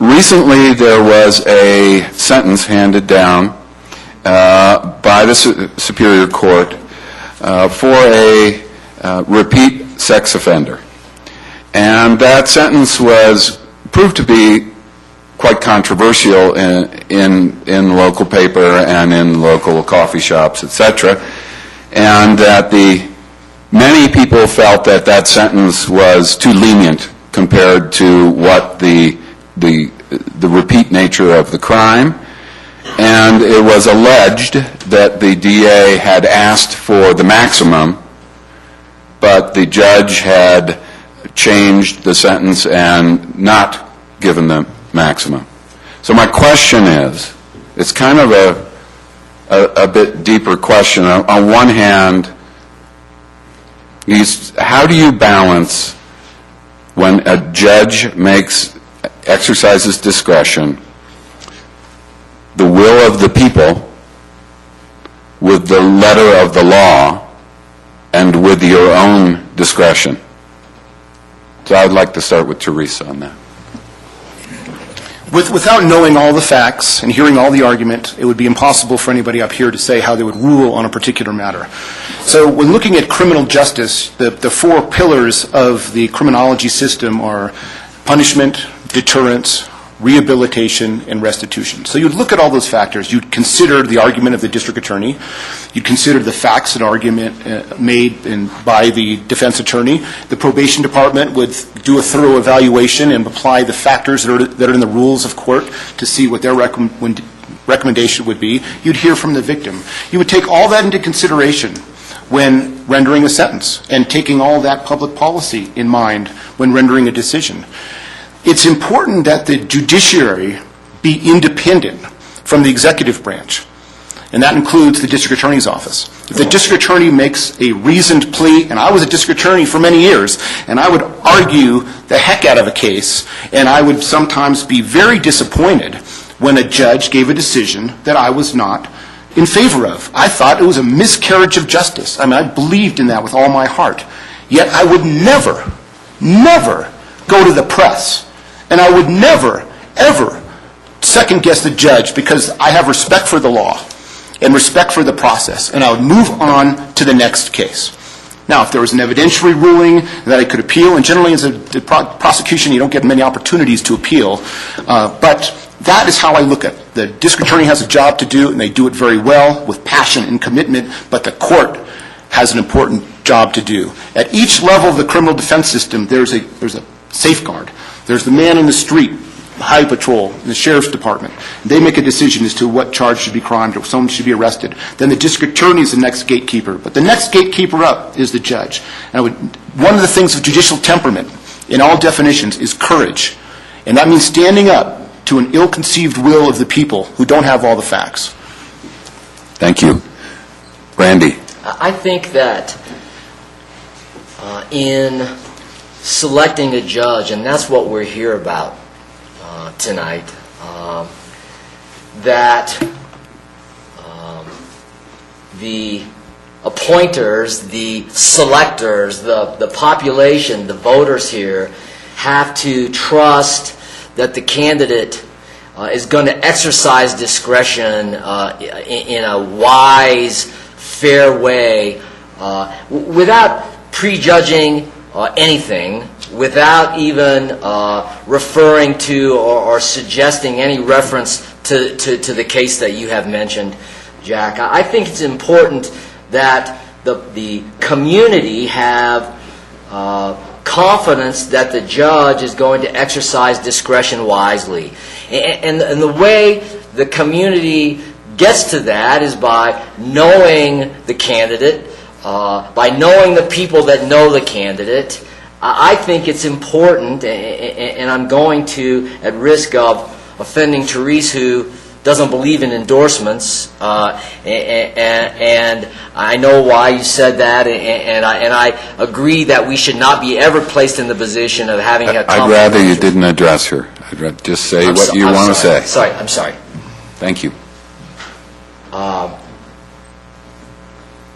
Recently, there was a sentence handed down by the Superior Court for a repeat sex offender. And that sentence was proved to be quite controversial in local paper and in local coffee shops, etc. And that many people felt that that sentence was too lenient compared to what the repeat nature of the crime. And it was alleged that the DA had asked for the maximum, but the judge had changed the sentence and not given the maximum. So my question is, it's kind of a bit deeper question. On one hand, how do you balance when a judge exercises discretion, the will of the people, with the letter of the law, and with your own discretion? So I'd like to start with Teresa on that. Without knowing all the facts and hearing all the argument, it would be impossible for anybody up here to say how they would rule on a particular matter. So when looking at criminal justice, the four pillars of the criminology system are punishment, deterrence, rehabilitation, and restitution. So you'd look at all those factors. You'd consider the argument of the district attorney. You'd consider the facts and argument made by the defense attorney. The probation department would do a thorough evaluation and apply the factors that are in the rules of court to see what their recommendation would be. You'd hear from the victim. You would take all that into consideration when rendering a sentence and taking all that public policy in mind when rendering a decision. It's important that the judiciary be independent from the executive branch, and that includes the district attorney's office. If the district attorney makes a reasoned plea, and I was a district attorney for many years, and I would argue the heck out of a case, and I would sometimes be very disappointed when a judge gave a decision that I was not in favor of. I thought it was a miscarriage of justice. I mean, I believed in that with all my heart. Yet I would never go to the press. And I would never, ever second-guess the judge because I have respect for the law and respect for the process, and I would move on to the next case. Now, if there was an evidentiary ruling that I could appeal, and generally as a prosecution you don't get many opportunities to appeal, but that is how I look at it. The district attorney has a job to do, and they do it very well with passion and commitment, but the court has an important job to do. At each level of the criminal defense system, there's a safeguard. There's the man in the street, the highway patrol, and the sheriff's department. They make a decision as to what charge should be crimed or someone should be arrested. Then the district attorney is the next gatekeeper. But the next gatekeeper up is the judge. And one of the things of judicial temperament, in all definitions, is courage. And that means standing up to an ill-conceived will of the people who don't have all the facts. Thank you. Randy. I think that in selecting a judge, and that's what we're here about tonight, that the appointers, the selectors, the population, the voters here have to trust that the candidate is going to exercise discretion in a wise, fair way without prejudging anything, without even referring to or suggesting any reference to the case that you have mentioned, Jack. I think it's important that the community have confidence that the judge is going to exercise discretion wisely. And the way the community gets to that is by knowing the candidate, by knowing the people that know the candidate. I think it's important, and I'm going to, at risk of offending Therese, who doesn't believe in endorsements, and I know why you said that, and I agree that we should not be ever placed in the position of having a conflict. I'd rather you didn't address her. I'd rather just say what you want to say. I'm sorry. Thank you.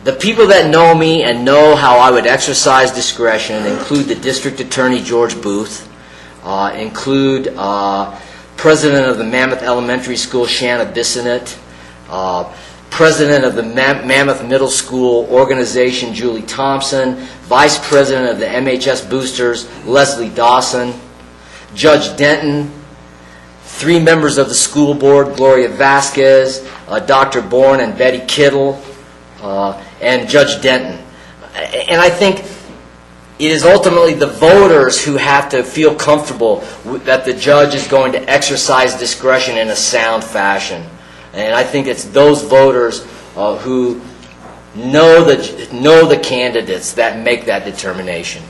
The people that know me and know how I would exercise discretion include the District Attorney, George Booth, include President of the Mammoth Elementary School, Shanna Bissonette, President of the Mammoth Middle School Organization, Julie Thompson, Vice President of the MHS Boosters, Leslie Dawson, Judge Denton, 3 members of the school board, Gloria Vasquez, Dr. Bourne and Betty Kittle, and Judge Denton. And I think it is ultimately the voters who have to feel comfortable that the judge is going to exercise discretion in a sound fashion. And I think it's those voters who know the candidates that make that determination.